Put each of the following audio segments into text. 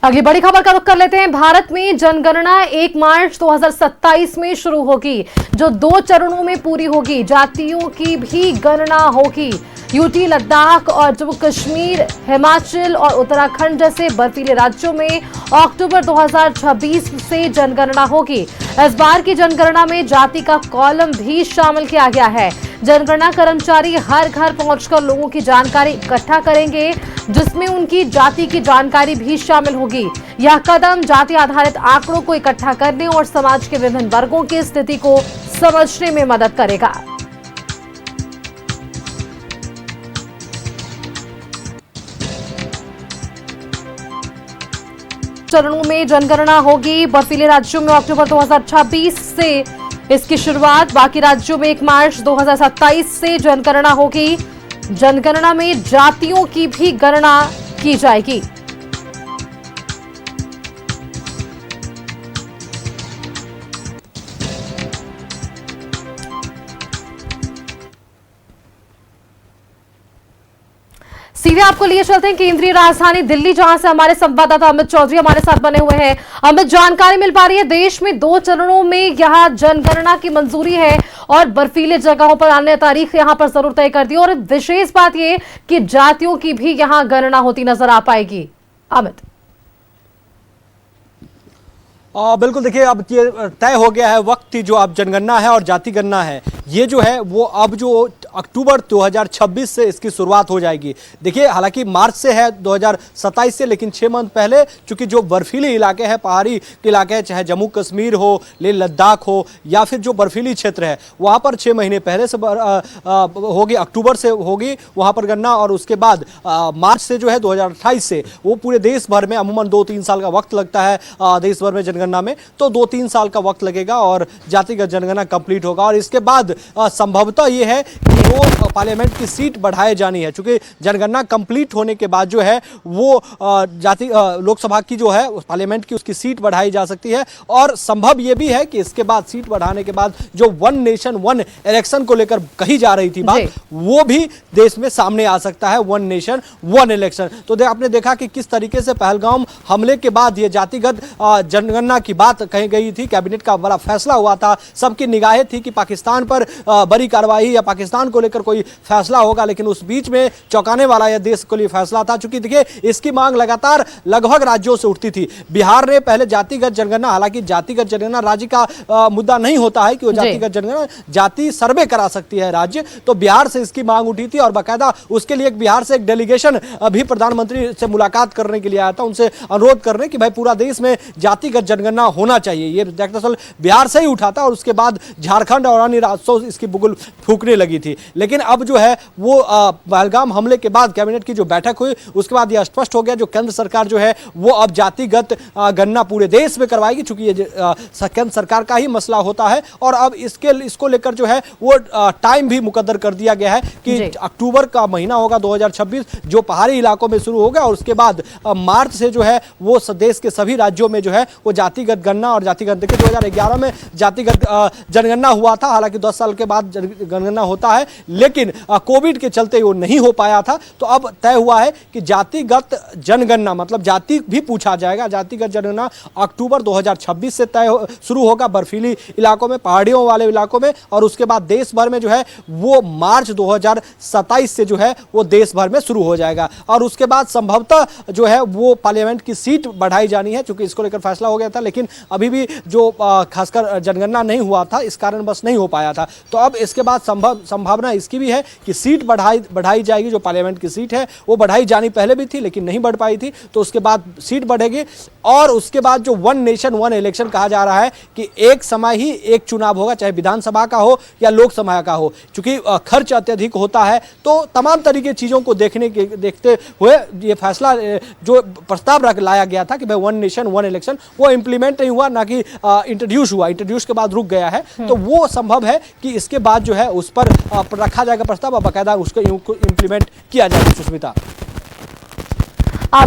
अगली बड़ी खबर का रुख कर लेते हैं। भारत में जनगणना 1 मार्च 2027 में शुरू होगी, जो 2 चरणों में पूरी होगी। जातियों की भी गणना होगी। यूटी, लद्दाख और जम्मू कश्मीर, हिमाचल और उत्तराखंड जैसे बर्फीले राज्यों में अक्टूबर 2026 से जनगणना होगी। इस बार की जनगणना में जाति का कॉलम भी शामिल किया गया है। जनगणना कर्मचारी हर घर पहुंचकर लोगों की जानकारी इकट्ठा करेंगे, जिसमें उनकी जाति की जानकारी भी शामिल होगी। यह कदम जाति आधारित आंकड़ों को इकट्ठा करने और समाज के विभिन्न वर्गों की स्थिति को समझने में मदद करेगा। चरणों में जनगणना होगी। बर्फीले राज्यों में अक्टूबर 2026 से इसकी शुरुआत, बाकी राज्यों में 1 मार्च 2027 से जनगणना होगी। जनगणना में जातियों की भी गणना की जाएगी। सीधे आपको लिए चलते हैं केंद्रीय राजधानी दिल्ली, जहां से हमारे संवाददाता अमित चौधरी हमारे साथ बने हुए हैं। अमित, जानकारी मिल पा रही है देश में 2 चरणों में यह जनगणना की मंजूरी है और बर्फीले जगहों पर अन्य तारीख यहां पर जरूर तय कर दी, और विशेष बात यह कि जातियों की भी यहां गणना होती नजर आ पाएगी। अमित, बिल्कुल, देखिए अब ये तय हो गया है वक्त, जो अब जनगणना है और जाति गणना है, ये जो है वो अब जो अक्टूबर 2026 से इसकी शुरुआत हो जाएगी। देखिए हालांकि मार्च से है 2027 से, लेकिन 6 मंथ पहले, चूंकि जो बर्फीले इलाके हैं, पहाड़ी इलाके हैं, चाहे जम्मू कश्मीर हो, लेह लद्दाख हो या फिर जो बर्फीली क्षेत्र है, वहाँ पर 6 महीने पहले से होगी, अक्टूबर से होगी वहाँ पर गणना, और उसके बाद मार्च से जो है 2028 से वो पूरे देश भर में अमूमन 2-3 साल का वक्त लगता है देश भर में जनगणना में, तो 2-3 साल का वक्त लगेगा और जातिगत जनगणना कंप्लीट होगा। और इसके बाद संभवतः ये है कि वो पार्लियामेंट की सीट बढ़ाए जानी है, क्योंकि जनगणना कंप्लीट होने के बाद जो है वो जाति लोकसभा की जो है पार्लियामेंट की उसकी सीट बढ़ाई जा सकती है। और संभव ये भी है कि इसके बाद सीट बढ़ाने के बाद जो 1 नेशन 1 इलेक्शन को लेकर कही जा रही थी बात, वो भी देश में सामने आ सकता है। 1 नेशन 1 इलेक्शन, तो आपने देखा कि किस तरीके से पहलगाम हमले के बाद ये जातिगत जनगणना की बात कही गई थी, कैबिनेट का बड़ा फैसला हुआ था, सबकी निगाहें थी कि पाकिस्तान पर बड़ी कार्रवाई या पाकिस्तान को लेकर कोई फैसला होगा, लेकिन उस बीच में चौंकाने वाला यह देश के लिए फैसला था। चूंकि देखिए इसकी मांग लगातार लगभग राज्यों से उठती थी। बिहार ने पहले जातिगत जनगणना, हालांकि जातिगत जनगणना राज्य का मुद्दा नहीं होता है कि वो जातिगत जनगणना, जाति सर्वे करा सकती है राज्य, तो बिहार से इसकी मांग उठी थी और बाकायदा उसके लिए बिहार से एक डेलीगेशन भी प्रधानमंत्री से मुलाकात करने के लिए आया था, उनसे अनुरोध करने कि भाई पूरा देश में जातिगत जनगणना होना चाहिए। ये दरअसल बिहार से ही उठा था और उसके बाद झारखंड और अन्य राज्यों इसकी बुगुल फूकने लगी थी। लेकिन अब जो है वो पहलगाम हमले के बाद कैबिनेट की जो बैठक हुई, उसके बाद यह स्पष्ट हो गया जो केंद्र सरकार जो है वो अब जातिगत गणना पूरे देश में करवाएगी, चूंकि ये केंद्र सरकार का ही मसला होता है। और अब इसको लेकर जो है वो टाइम भी मुकद्दर कर दिया गया है कि अक्टूबर का महीना होगा 2026, जो पहाड़ी इलाकों में शुरू होगा, और उसके बाद मार्च से जो है वो देश के सभी राज्यों में जो है वो जातिगत गणना और जातिगत, देखिए 2011 में जातिगत जनगणना हुआ था, हालांकि 10 साल के बाद जनगणना होता है, लेकिन कोविड के चलते वो नहीं हो पाया था। तो अब तय हुआ है कि जातिगत जनगणना मतलब जाति भी पूछा जाएगा। जातिगत जनगणना अक्टूबर 2026 से शुरू होगा बर्फीली इलाकों में, पहाड़ियों वाले इलाकों में, और उसके बाद देश भर में जो है वो मार्च 2027 से जो है वो देश भर में शुरू हो जाएगा। और उसके बाद संभवतः जो है वो पार्लियामेंट की सीट बढ़ाई जानी है, क्योंकि इसको लेकर फैसला हो गया था, लेकिन अभी भी जो खासकर जनगणना नहीं हुआ था, इस कारण बस नहीं हो पाया था। तो अब इसके बाद संभावना इसकी भी है कि सीट बढ़ाई जाएगी। जो पार्लियामेंट की सीट है वो बढ़ाई जानी पहले भी थी, लेकिन नहीं बढ़ पाई थी, तो उसके बाद सीट बढ़ेगी। और उसके बाद जो 1 नेशन 1 इलेक्शन कहा जा रहा है कि एक समय ही एक चुनाव होगा, चाहे विधानसभा का हो या लोकसभा का हो। चूंकि खर्च अत्यधिक होता है, तो तमाम तरीके चीजों को देखते हुए ये फैसला जो प्रस्ताव लाया गया था कि भाई 1 नेशन 1 इलेक्शन, वो इंप्लीमेंट नहीं हुआ, ना कि इंट्रोड्यूस हुआ, इंट्रोड्यूस के बाद रुक गया है। तो वो संभव है कि इसके बाद जो है उस पर रखा जाएगा प्रस्ताव और बाकायदा उसको इंप्लीमेंट किया जाएगा। सुष्मिता,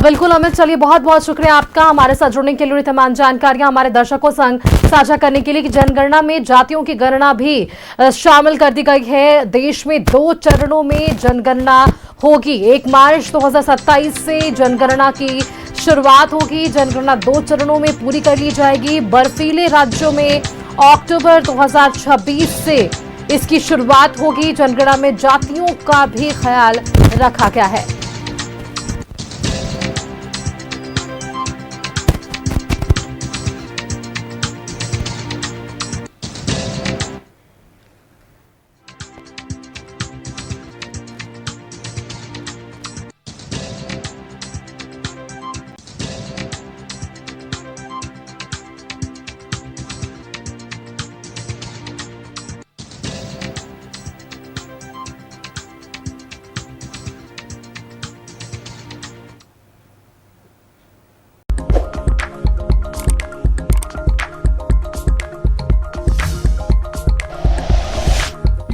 बिल्कुल अमित, चलिए बहुत बहुत शुक्रिया आपका हमारे साथ जुड़ने के लिए, तमाम जानकारियां हमारे दर्शकों संग साझा करने के लिए कि जनगणना में जातियों की गणना भी शामिल कर दी गई है। देश में 2 चरणों में जनगणना होगी। 1 मार्च 2027 से जनगणना की शुरुआत होगी। जनगणना 2 चरणों में पूरी कर ली जाएगी। बर्फीले राज्यों में अक्टूबर 2026 से इसकी शुरुआत होगी। जनगणना में जातियों का भी ख्याल रखा गया है।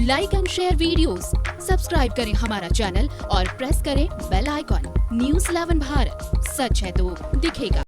Like and share videos, subscribe करें हमारा चैनल और प्रेस करें बेल आइकॉन। न्यूज़ 11 भारत, सच है तो दिखेगा।